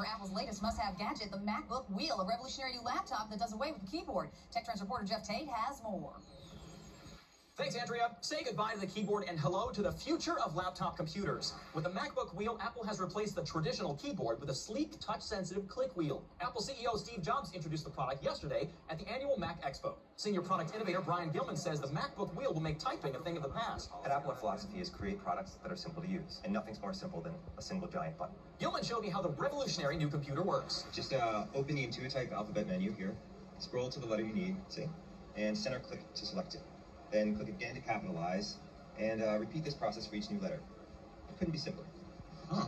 for Apple's latest must-have gadget, the MacBook Wheel, a revolutionary new laptop that does away with the keyboard. Tech Trends reporter Jeff Tate has more. Thanks, Andrea. Say goodbye to the keyboard and hello to the future of laptop computers. With the MacBook Wheel, Apple has replaced the traditional keyboard with a sleek, touch-sensitive click wheel. Apple CEO Steve Jobs introduced the product yesterday at the annual Mac Expo. Senior product innovator Brian Gilman says the MacBook Wheel will make typing a thing of the past. At Apple, our philosophy is create products that are simple to use, and nothing's more simple than a single giant button. Gilman showed me how the revolutionary new computer works. Just open the Intuit-type alphabet menu here, scroll to the letter you need, see, and center click to select it. Then click again to capitalize, and repeat this process for each new letter. It couldn't be simpler. Huh.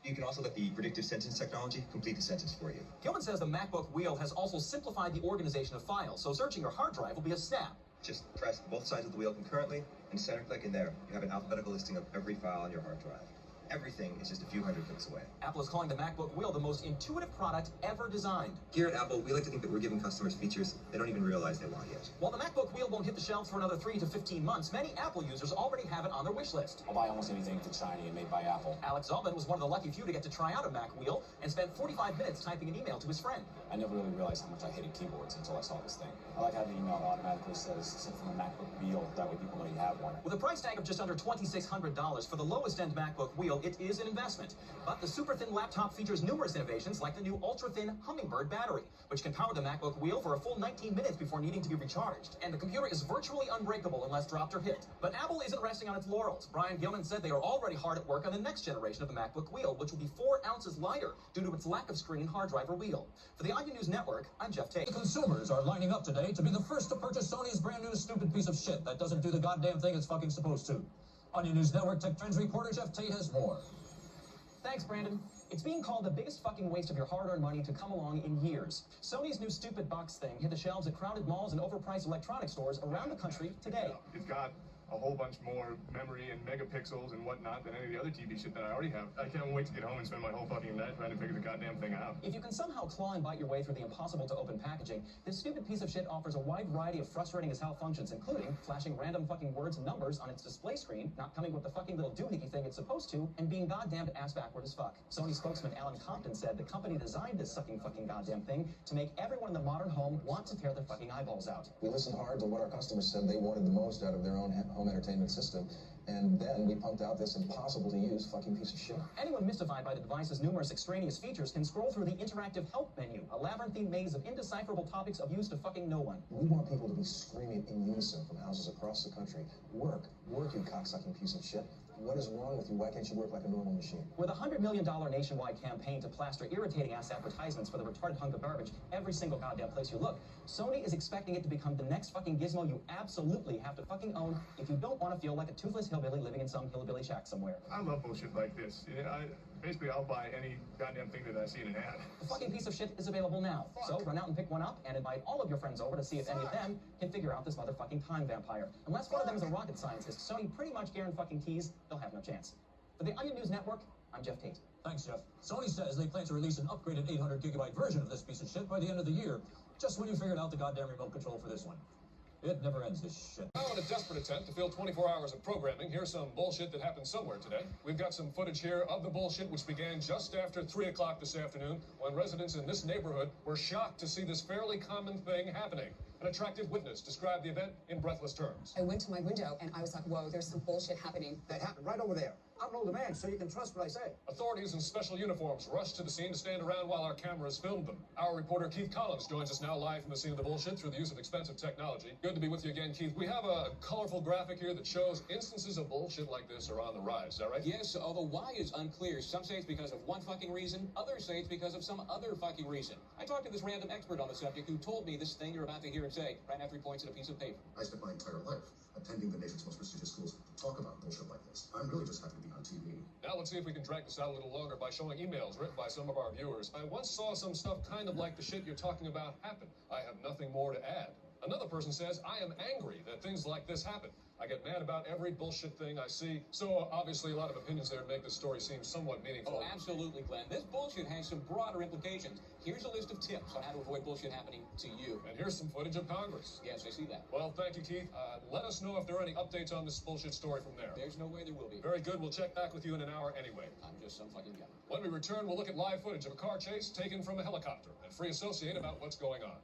You can also let the predictive sentence technology complete the sentence for you. Gilman says the MacBook Wheel has also simplified the organization of files, so searching your hard drive will be a snap. Just press both sides of the wheel concurrently, and center click, and there you have an alphabetical listing of every file on your hard drive. Everything is just a few hundred clicks away. Apple is calling the MacBook Wheel the most intuitive product ever designed. Here at Apple, we like to think that we're giving customers features they don't even realize they want yet. While the MacBook Wheel won't hit the shelves for another 3 to 15 months, many Apple users already have it on their wish list. I'll buy almost anything that's shiny and made by Apple. Alex Zalman was one of the lucky few to get to try out a Mac Wheel and spent 45 minutes typing an email to his friend. I never really realized how much I hated keyboards until I saw this thing. I like how the email automatically says sent from a MacBook Wheel. That way people know you have one. With a price tag of just under $2,600 for the lowest-end MacBook Wheel, it is an investment. But the super-thin laptop features numerous innovations like the new ultra-thin Hummingbird battery, which can power the MacBook Wheel for a full 19 minutes before needing to be recharged. And the computer is virtually unbreakable unless dropped or hit. But Apple isn't resting on its laurels. Brian Gilman said they are already hard at work on the next generation of the MacBook Wheel, which will be 4 ounces lighter due to its lack of screen, hard drive, or wheel. For the Onion News Network, I'm Jeff Tate. Consumers are lining up today to be the first to purchase Sony's brand new stupid piece of shit that doesn't do the goddamn thing it's fucking supposed to. Onion News Network Tech Trends reporter Jeff Tate has more. Thanks, Brandon. It's being called the biggest fucking waste of your hard-earned money to come along in years. Sony's new stupid box thing hit the shelves at crowded malls and overpriced electronics stores around the country today. It's got a whole bunch more memory and megapixels and whatnot than any of the other TV shit that I already have. I can't wait to get home and spend my whole fucking night trying to figure the goddamn thing out. If you can somehow claw and bite your way through the impossible-to-open packaging, this stupid piece of shit offers a wide variety of frustrating-as-hell functions, including flashing random fucking words and numbers on its display screen, not coming with the fucking little doohickey thing it's supposed to, and being goddamned ass-backward as fuck. Sony spokesman Alan Compton said the company designed this sucking fucking goddamn thing to make everyone in the modern home want to tear their fucking eyeballs out. We listened hard to what our customers said they wanted the most out of their own home entertainment system. And then we pumped out this impossible-to-use fucking piece of shit. Anyone mystified by the device's numerous extraneous features can scroll through the interactive help menu, a labyrinthine maze of indecipherable topics of use to fucking no one. We want people to be screaming in unison from houses across the country. Work, you cocksucking piece of shit. What is wrong with you? Why can't you work like a normal machine? With a $100 million nationwide campaign to plaster irritating-ass advertisements for the retarded hunk of garbage every single goddamn place you look, Sony is expecting it to become the next fucking gizmo you absolutely have to fucking own if you don't want to feel like a toothless hillbilly living in some hillbilly shack somewhere. I love bullshit like this. Basically, I'll buy any goddamn thing that I see in an ad. The fucking piece of shit is available now. So run out and pick one up and invite all of your friends over to see if any of them can figure out this motherfucking time vampire. Unless one of them is a rocket scientist, Sony pretty much guarantees they'll have no chance. For the Onion News Network, I'm Jeff Tate. Thanks, Jeff. Sony says they plan to release an upgraded 800-gigabyte version of this piece of shit by the end of the year, just when you figured out the goddamn remote control for this one. It never ends, this shit. Now, in a desperate attempt to fill 24 hours of programming, here's some bullshit that happened somewhere today. We've got some footage here of the bullshit, which began just after 3 o'clock this afternoon, when residents in this neighborhood were shocked to see this fairly common thing happening. An attractive witness described the event in breathless terms. I went to my window and I was like, whoa, there's some bullshit happening. That happened right over there. I'm an older man, so you can trust what I say. Authorities in special uniforms rushed to the scene to stand around while our cameras filmed them. Our reporter Keith Collins joins us now live from the scene of the bullshit through the use of expensive technology. Good to be with you again, Keith. We have a colorful graphic here that shows instances of bullshit like this are on the rise. Is that right? Yes, although why is unclear. Some say it's because of one fucking reason, others say it's because of some other fucking reason. I talked to this random expert on the subject who told me this thing you're about to hear him say right after he points at a piece of paper. I spent my entire life attending the nation's most prestigious schools to talk about bullshit like this. I'm really just happy to be on TV. Now let's see if we can drag this out a little longer by showing emails written by some of our viewers. I once saw some stuff kind of like the shit you're talking about happen. I have nothing more to add. Another person says, I am angry that things like this happen. I get mad about every bullshit thing I see. So obviously a lot of opinions there make the story seem somewhat meaningful. Oh, absolutely, Glenn. This bullshit has some broader implications. Here's a list of tips on how to avoid bullshit happening to you. And here's some footage of Congress. Yes, I see that. Well, thank you, Keith. Let us know if there are any updates on this bullshit story from there. There's no way there will be. Very good. We'll check back with you in an hour anyway. I'm just some fucking guy. When we return, we'll look at live footage of a car chase taken from a helicopter and free associate about what's going on.